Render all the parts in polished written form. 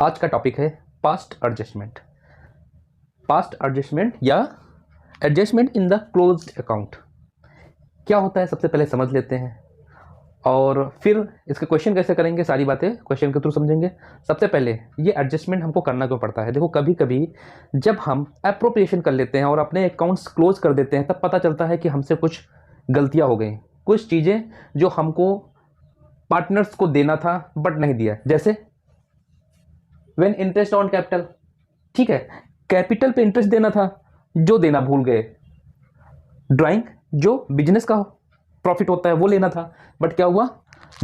आज का टॉपिक है पास्ट एडजस्टमेंट। पास्ट एडजस्टमेंट या adjustment in the closed account क्या होता है, सबसे पहले समझ लेते हैं और फिर इसके क्वेश्चन कैसे करेंगे, सारी बातें क्वेश्चन के थ्रू समझेंगे। सबसे पहले ये एडजस्टमेंट हमको करना क्यों पड़ता है। देखो, कभी कभी जब हम एप्रोप्रिएशन कर लेते हैं और अपने अकाउंट्स क्लोज कर देते हैं, तब पता चलता है कि हमसे कुछ गलतियाँ हो गई, कुछ चीज़ें जो हमको पार्टनर्स को देना था बट नहीं दिया। जैसे व्हेन इंटरेस्ट ऑन कैपिटल, ठीक है, कैपिटल पे इंटरेस्ट देना था जो देना भूल गए। ड्राइंग, जो बिजनेस का प्रॉफिट होता है वो लेना था बट क्या हुआ,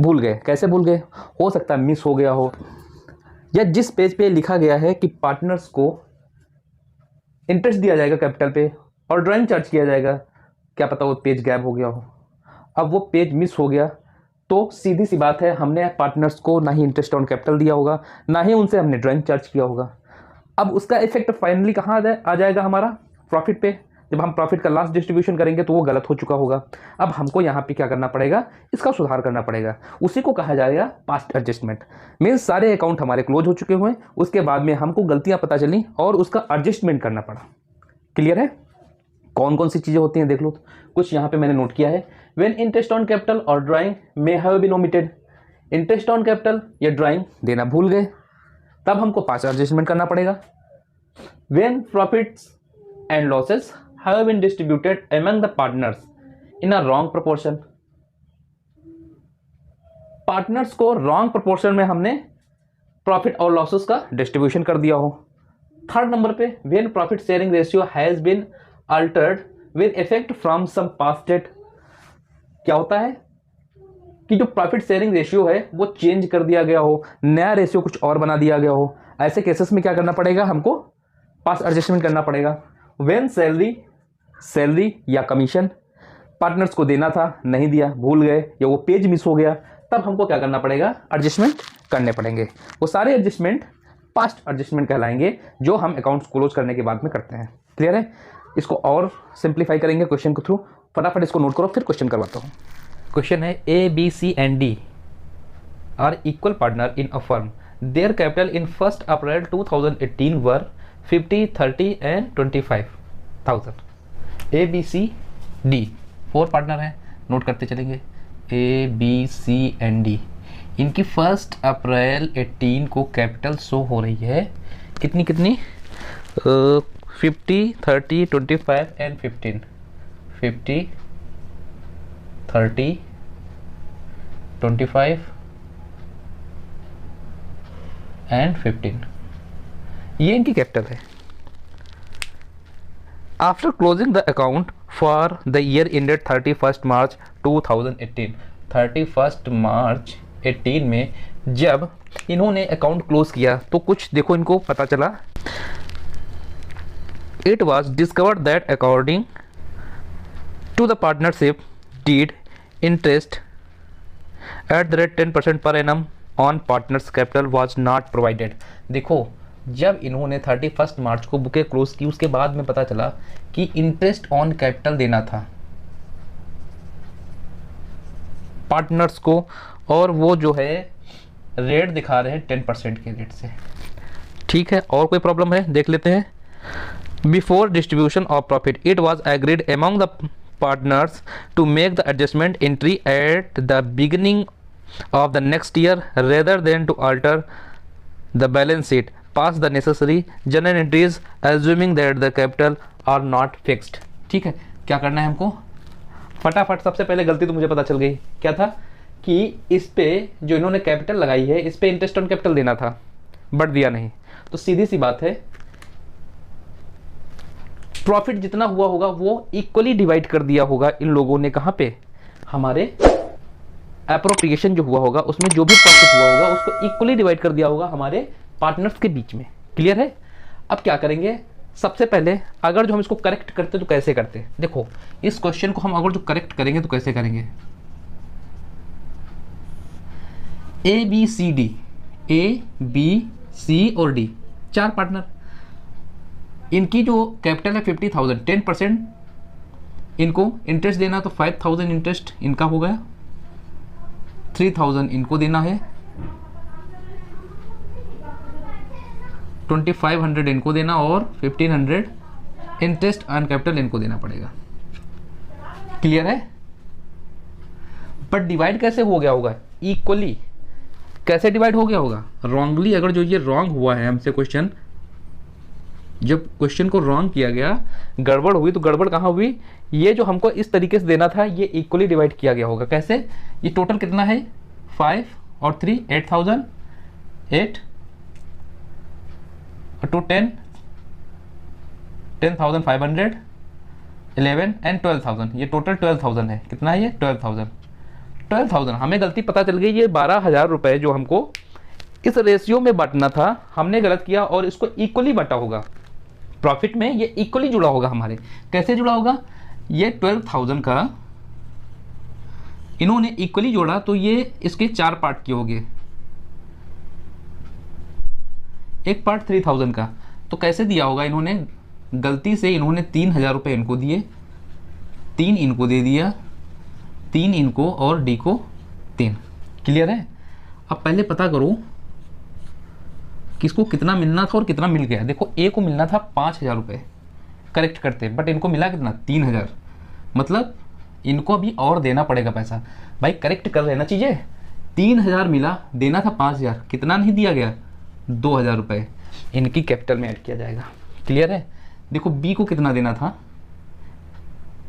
भूल गए। कैसे भूल गए, हो सकता है मिस हो गया हो, या जिस पेज पे लिखा गया है कि पार्टनर्स को इंटरेस्ट दिया जाएगा कैपिटल पे और ड्राइंग चार्ज किया जाएगा, क्या पता वो पेज गैप हो गया हो। अब वो पेज मिस हो गया तो सीधी सी बात है, हमने पार्टनर्स को ना ही इंटरेस्ट ऑन कैपिटल दिया होगा, ना ही उनसे हमने ड्राइंग चार्ज किया होगा। अब उसका इफेक्ट फाइनली कहाँ आ जाएगा, हमारा प्रॉफिट पे। जब हम प्रॉफिट का लास्ट डिस्ट्रीब्यूशन करेंगे तो वो गलत हो चुका होगा। अब हमको यहाँ पे क्या करना पड़ेगा, इसका सुधार करना पड़ेगा। उसी को कहा जाएगा पास्ट एडजस्टमेंट। मीन्स सारे अकाउंट हमारे क्लोज हो चुके हुए, उसके बाद में हमको गलतियाँ पता चली और उसका एडजस्टमेंट करना पड़ा। क्लियर है, कौन कौन सी चीज़ें होती हैं देख लो। कुछ यहाँ पे मैंने नोट किया है। व्हेन इंटरेस्ट ऑन कैपिटल और drawing may have been omitted, interest on capital या ड्राइंग देना भूल गए, तब हमको पास्ट एडजस्टमेंट करना पड़ेगा। When profits and losses have been distributed among the partners in a wrong proportion, partners को रॉन्ग प्रोपोर्शन में हमने प्रॉफिट और लॉसेस का डिस्ट्रीब्यूशन कर दिया हो। थर्ड नंबर पे, when profit sharing ratio has been altered with effect from some past date, क्या होता है कि जो प्रॉफिट शेयरिंग रेशियो है वो चेंज कर दिया गया हो, नया रेशियो कुछ और बना दिया गया हो। ऐसे केसेस में क्या करना पड़ेगा, हमको पास्ट एडजस्टमेंट करना पड़ेगा। व्हेन सैलरी या कमीशन पार्टनर्स को देना था, नहीं दिया, भूल गए, या वो पेज मिस हो गया, तब हमको क्या करना पड़ेगा, एडजस्टमेंट करने पड़ेंगे। वो सारे एडजस्टमेंट पास्ट एडजस्टमेंट कहलाएंगे, जो हम अकाउंट्स क्लोज करने के बाद में करते हैं। क्लियर है, इसको और सिंप्लीफाई करेंगे क्वेश्चन के थ्रू। फटाफट इसको नोट करो, फिर क्वेश्चन करवाता हूँ। क्वेश्चन है, A B C and D are equal partner in a firm, their capital in 1 April 2018 were 50, 30 and 25,000। A B C D 4 partner हैं, नोट करते चलेंगे। A B C and D, इनकी 1 अप्रैल 18 को कैपिटल शो हो रही है कितनी 50, 30, 25 एंड 15। 50, 30, 25 एंड 15, ये इनकी कैपिटल है। After closing the account for the year ended 31 मार्च 2018, 31 मार्च 18 में जब इन्होंने अकाउंट क्लोज किया तो कुछ देखो इनको पता चला। It was discovered that according to the partnership deed, interest at the rate 10% per annum on partners capital was not provided। देखो, जब इन्होंने 31 मार्च को बुकें क्लोज की, उसके बाद में पता चला कि इंटरेस्ट ऑन कैपिटल देना था पार्टनर्स को, और वो जो है रेट दिखा रहे हैं 10% के रेट से। ठीक है, और कोई प्रॉब्लम है देख लेते हैं। Before distribution of profit, it was agreed among the partners to make the adjustment entry at the beginning of the next year rather than to alter the balance sheet. Pass the necessary journal entries assuming that the capital are not fixed। ठीक है, क्या करना है हमको, फटाफट। सबसे पहले गलती तो मुझे पता चल गई, क्या था कि इस पे जो इन्होंने कैपिटल लगाई है, इस पे इंटरेस्ट ऑन कैपिटल देना था बट दिया नहीं। तो सीधी सी बात है, प्रॉफिट जितना हुआ होगा वो इक्वली डिवाइड कर दिया होगा इन लोगों ने। कहां पे, हमारे एप्रोप्रिएशन जो हुआ होगा उसमें जो भी प्रॉफिट हुआ होगा उसको इक्वली डिवाइड कर दिया होगा हमारे पार्टनर्स के बीच में। क्लियर है, अब क्या करेंगे, सबसे पहले अगर जो हम इसको करेक्ट करते तो कैसे करते, देखो इस क्वेश्चन को हम अगर जो करेक्ट करेंगे तो कैसे करेंगे। A B C D, A B C और डी 4 पार्टनर, इनकी जो कैपिटल है 50,000, 10% इनको इंटरेस्ट देना तो 5,000 इंटरेस्ट इनका हो गया, 3,000 इनको देना है, 2500 इनको देना और 1500 इंटरेस्ट ऑन कैपिटल इनको देना पड़ेगा। क्लियर है? बट डिवाइड कैसे हो गया होगा? इक्वली कैसे डिवाइड हो गया होगा? रॉन्गली, अगर जो ये रॉन्ग हुआ है हमसे क्वेश्चन, जब क्वेश्चन को रॉन्ग किया गया, गड़बड़ हुई, तो गड़बड़ कहाँ हुई? ये जो हमको इस तरीके से देना था ये इक्वली डिवाइड किया गया होगा। कैसे? ये टोटल कितना है? 5 और 3 8000, 8 और 2 10, 10,500, 11 एंड 12,000। ये टोटल 12,000 है। कितना है ये? 12,000। हमें गलती पता चल गई, ये 12,000 रुपये जो हमको इस रेशियो में बांटना था हमने गलत किया और इसको इक्वली बांटा होगा। प्रॉफिट में ये इक्वली जुड़ा होगा हमारे। कैसे जुड़ा होगा? ये 12,000 का इन्होंने इक्वली जोड़ा तो ये इसके 4 पार्ट किए होंगे। एक पार्ट 3,000 का, तो कैसे दिया होगा? इन्होंने गलती से इन्होंने 3,000 रुपये इनको दिए, 3 इनको दे दिया, 3 इनको और डी को 3। क्लियर है? अब पहले पता करो किसको कितना मिलना था और कितना मिल गया। देखो ए को मिलना था 5,000 रुपये करेक्ट करते, बट इनको मिला कितना? 3,000। मतलब इनको अभी और देना पड़ेगा पैसा। भाई करेक्ट कर लेना चीज़ें। 3,000 मिला, देना था 5,000, कितना नहीं दिया गया? 2,000 रुपये इनकी कैपिटल में ऐड किया जाएगा। क्लियर है? देखो बी को कितना देना था?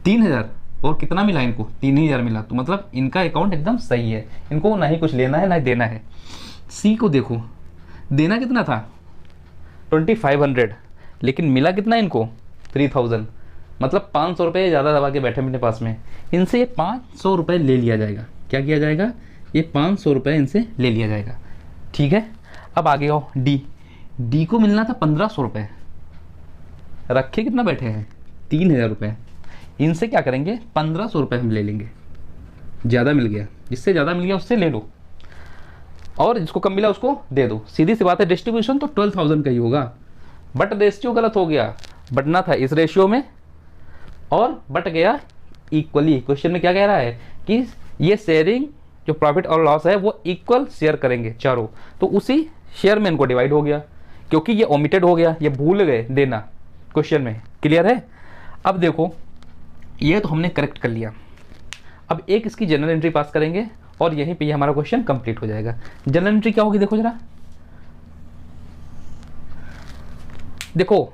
3,000 और कितना मिला इनको? 3,000 मिला, तो मतलब इनका अकाउंट एकदम सही है, इनको ना ही कुछ लेना है ना ही देना है। सी को देखो, देना कितना था? 2500, लेकिन मिला कितना इनको? 3,000। मतलब 500 रुपये ज़्यादा दबा के बैठे मेरे पास में। इनसे ये 500 रुपये ले लिया जाएगा। क्या किया जाएगा? ये 500 रुपये इनसे ले लिया जाएगा। ठीक है, अब आगे आओ। डी को मिलना था 1,500 रुपये, रखे कितना बैठे हैं? 3,000 रुपये। इनसे क्या करेंगे? 1,500 रुपये हम ले लेंगे। ज़्यादा मिल गया, जिससे ज़्यादा मिल गया उससे ले लो और जिसको कम मिला उसको दे दो। सीधी सी बात है, डिस्ट्रीब्यूशन तो 12,000 का ही होगा, बट रेशियो गलत हो गया। बटना था इस रेशियो में और बट गया इक्वली। क्वेश्चन में क्या कह रहा है कि ये शेयरिंग जो प्रॉफिट और लॉस है वो इक्वल शेयर करेंगे चारों, तो उसी शेयर में इनको डिवाइड हो गया, क्योंकि ये ओमिटेड हो गया, ये भूल गए देना क्वेश्चन में। क्लियर है? अब देखो ये तो हमने करेक्ट कर लिया। अब एक इसकी जनरल एंट्री पास करेंगे और यहीं पे हमारा क्वेश्चन कंप्लीट हो जाएगा। जनरल एंट्री क्या होगी? देखो जरा, देखो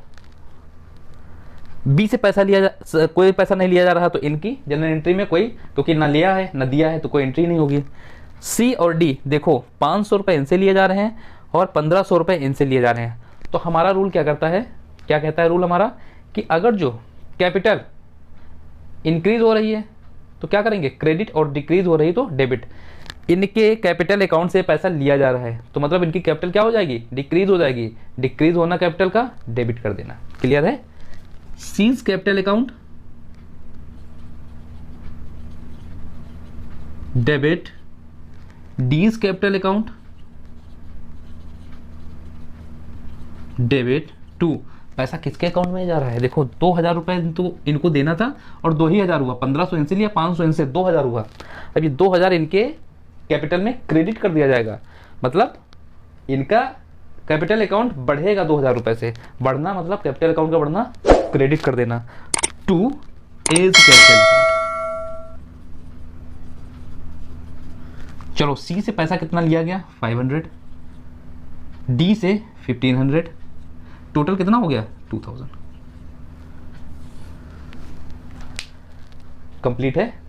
बी से पैसा कोई पैसा नहीं लिया जा रहा, तो इनकी जनरल एंट्री में कोई, क्योंकि ना लिया है ना दिया है तो कोई एंट्री नहीं होगी। सी और डी देखो 500 रुपये इनसे लिए जा रहे हैं और 1,500 रुपये इनसे लिए जा रहे हैं। तो हमारा रूल क्या करता है, क्या कहता है रूल हमारा, कि अगर जो कैपिटल इंक्रीज हो रही है तो क्या करेंगे? क्रेडिट, और डिक्रीज हो रही तो डेबिट। इनके कैपिटल अकाउंट से पैसा लिया जा रहा है तो मतलब इनकी कैपिटल क्या हो जाएगी? डिक्रीज हो जाएगी। डिक्रीज होना कैपिटल का, डेबिट कर देना। क्लियर है? C's capital account, debit. D's capital account, debit to. पैसा किसके अकाउंट में जा रहा है? देखो 2,000 रुपये तो इनको देना था और 2,000 हुआ। 1,500 इनसे लिया, 500 इनसे, 2,000 हुआ। अब ये 2,000 इनके कैपिटल में क्रेडिट कर दिया जाएगा। मतलब इनका कैपिटल अकाउंट बढ़ेगा 2,000 रुपये से। बढ़ना मतलब कैपिटल अकाउंट का बढ़ना, क्रेडिट कर देना टू एज कैपिटल अकाउंट। चलो सी से पैसा कितना लिया गया? 500। डी से 1,500। टोटल कितना हो गया? 2,000। कंप्लीट है।